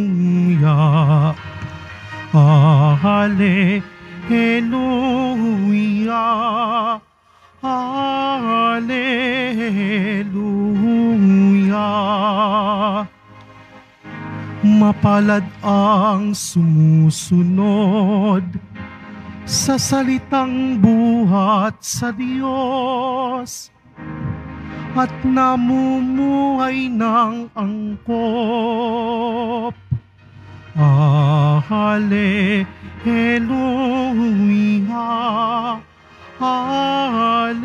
Hallelujah. Hallelujah. Hallelujah. Mapalad ang sumusunod sa salitang buhat sa Diyos at namumuhay ng angkop. Hallelujah. Hallelujah.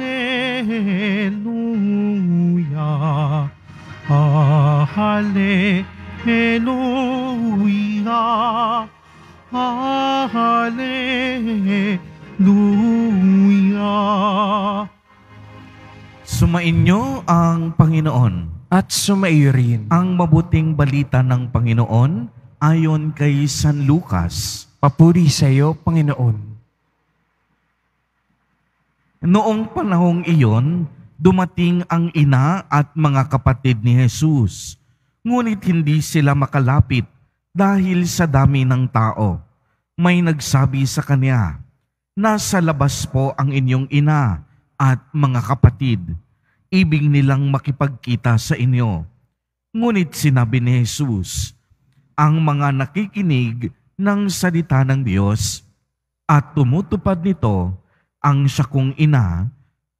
Hallelujah. Hallelujah. Sumainyo ang Panginoon at sumaiyo rin ang mabuting balita ng Panginoon ayon kay San Lucas. Papuri sa iyo, Panginoon. Noong panahong iyon, dumating ang ina at mga kapatid ni Jesus. Ngunit hindi sila makalapit dahil sa dami ng tao. May nagsabi sa kanya, "Nasa labas po ang inyong ina at mga kapatid. Ibig nilang makipagkita sa inyo." Ngunit sinabi ni Jesus, ang mga nakikinig ng salita ng Diyos at tumutupad nito ang siya kong ina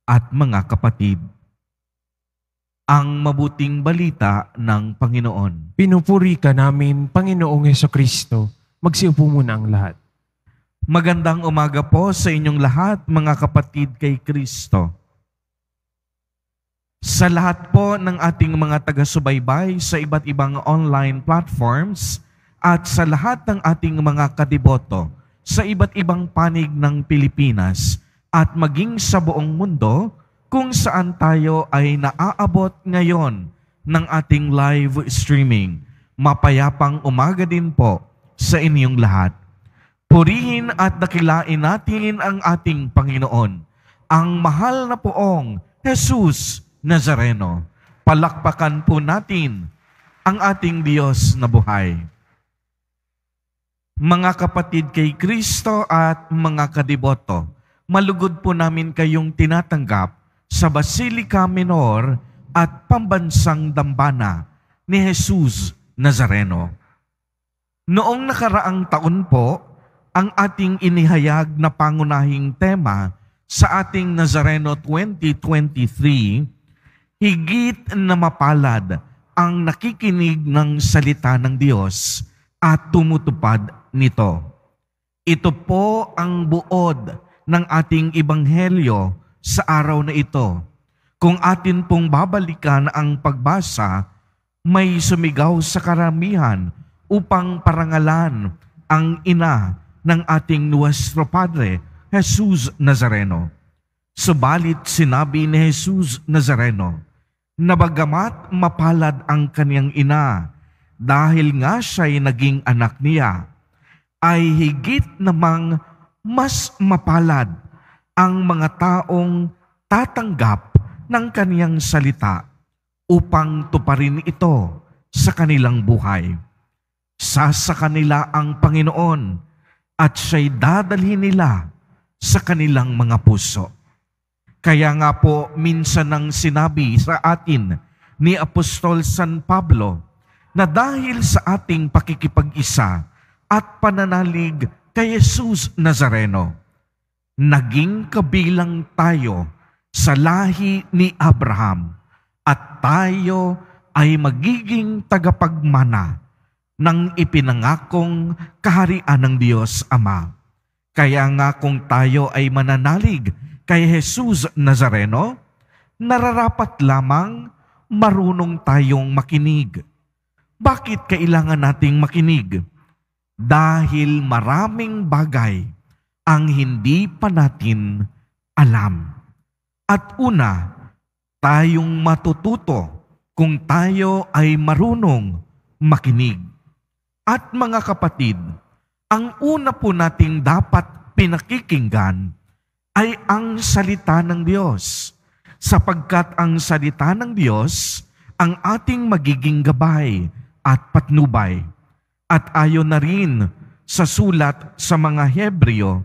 at mga kapatid. Ang mabuting balita ng Panginoon. Pinupuri ka namin, Panginoong Hesukristo. Magsiupo muna ang lahat. Magandang umaga po sa inyong lahat, mga kapatid kay Kristo. Sa lahat po ng ating mga taga-subaybay sa iba't ibang online platforms at sa lahat ng ating mga kadiboto sa iba't ibang panig ng Pilipinas at maging sa buong mundo kung saan tayo ay naaabot ngayon ng ating live streaming. Mapayapang umaga din po sa inyong lahat. Purihin at dakilain natin ang ating Panginoon, ang mahal na poong Jesus Nazareno. Palakpakan po natin ang ating Diyos na buhay. Mga kapatid kay Kristo at mga kadiboto, malugod po namin kayong tinatanggap sa Basilica Minor at Pambansang Dambana ni Jesus Nazareno. Noong nakaraang taon po, ang ating inihayag na pangunahing tema sa ating Nazareno 2023, higit na mapalad ang nakikinig ng salita ng Diyos at tumutupad nito. Ito po ang buod ng ating ebanghelyo sa araw na ito. Kung atin pong babalikan ang pagbasa, may sumigaw sa karamihan upang parangalan ang ina ng ating Nuestro Padre, Jesus Nazareno. Subalit sinabi ni Jesus Nazareno, na bagamat mapalad ang kaniyang ina, dahil nga siya'y naging anak niya, ay higit namang mas mapalad ang mga taong tatanggap ng kaniyang salita upang tuparin ito sa kanilang buhay. Sa kanila ang Panginoon at siya'y dadalhin nila sa kanilang mga puso. Kaya nga po minsan nang sinabi sa atin ni Apostol San Pablo na dahil sa ating pakikipag-isa at pananalig kay Jesus Nazareno, naging kabilang tayo sa lahi ni Abraham at tayo ay magiging tagapagmana ng ipinangakong kaharian ng Diyos Ama. Kaya nga kung tayo ay mananalig kay Jesus Nazareno, nararapat lamang marunong tayong makinig. Bakit kailangan nating makinig? Dahil maraming bagay ang hindi pa natin alam. At una, tayong matututo kung tayo ay marunong makinig. At mga kapatid, ang una po nating dapat pinakikinggan ay ang salita ng Diyos. sapagkat ang salita ng Diyos ang ating magiging gabay at patnubay. At ayon na rin sa sulat sa mga Hebreo,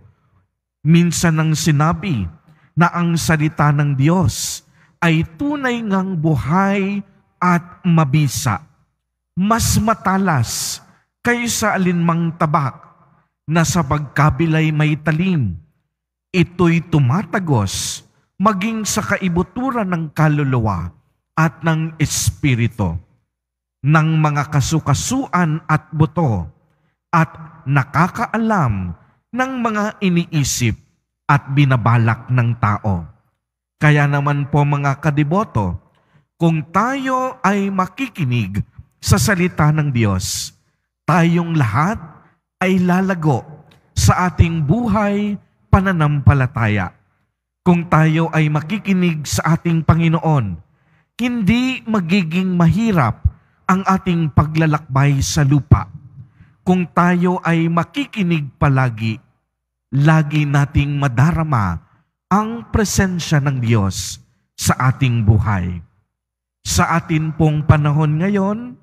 minsan nang sinabi na ang salita ng Diyos ay tunay ngang buhay at mabisa, mas matalas kaysa alinmang tabak na sa pagkabilay may talim. Ito'y tumatagos maging sa kaibuturan ng kaluluwa at ng espiritu, ng mga kasukasuan at buto, at nakakaalam ng mga iniisip at binabalak ng tao. Kaya naman po mga kadiboto, kung tayo ay makikinig sa salita ng Diyos, tayong lahat ay lalago sa ating buhay pananampalataya. Kung tayo ay makikinig sa ating Panginoon, hindi magiging mahirap ang ating paglalakbay sa lupa. Kung tayo ay makikinig palagi, lagi nating madarama ang presensya ng Diyos sa ating buhay. Sa atin pong panahon ngayon,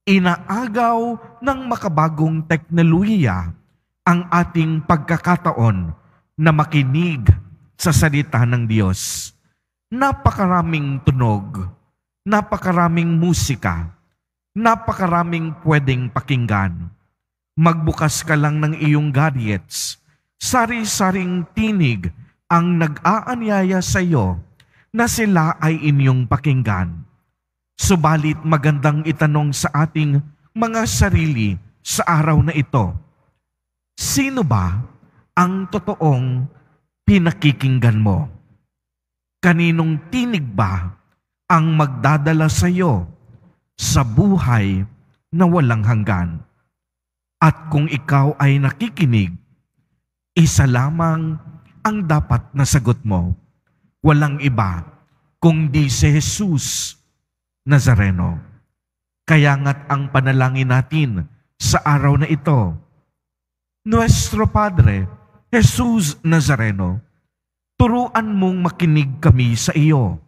inaagaw ng makabagong teknolohiya ang ating pagkakataon na makinig sa salita ng Diyos. Napakaraming tunog, napakaraming musika, napakaraming pwedeng pakinggan. Magbukas ka lang ng iyong gadgets, sari-saring tinig ang nag-aanyaya sa iyo na sila ay inyong pakinggan. Subalit magandang itanong sa ating mga sarili sa araw na ito, sino ba ang totoong pinakikinggan mo? Kaninong tinig ba ang magdadala sa iyo sa buhay na walang hanggan? At kung ikaw ay nakikinig, isa lamang ang dapat na sagot mo. Walang iba kundi si Jesus Nazareno. Kaya nga't ang panalangin natin sa araw na ito, Nuestro Padre, Jesus Nazareno, turuan mong makinig kami sa iyo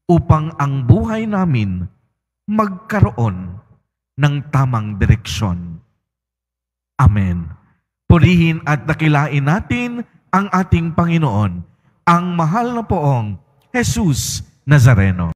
upang ang buhay namin magkaroon ng tamang direksyon. Amen. Purihin at dakilain natin ang ating Panginoon, ang mahal na poong Jesus Nazareno.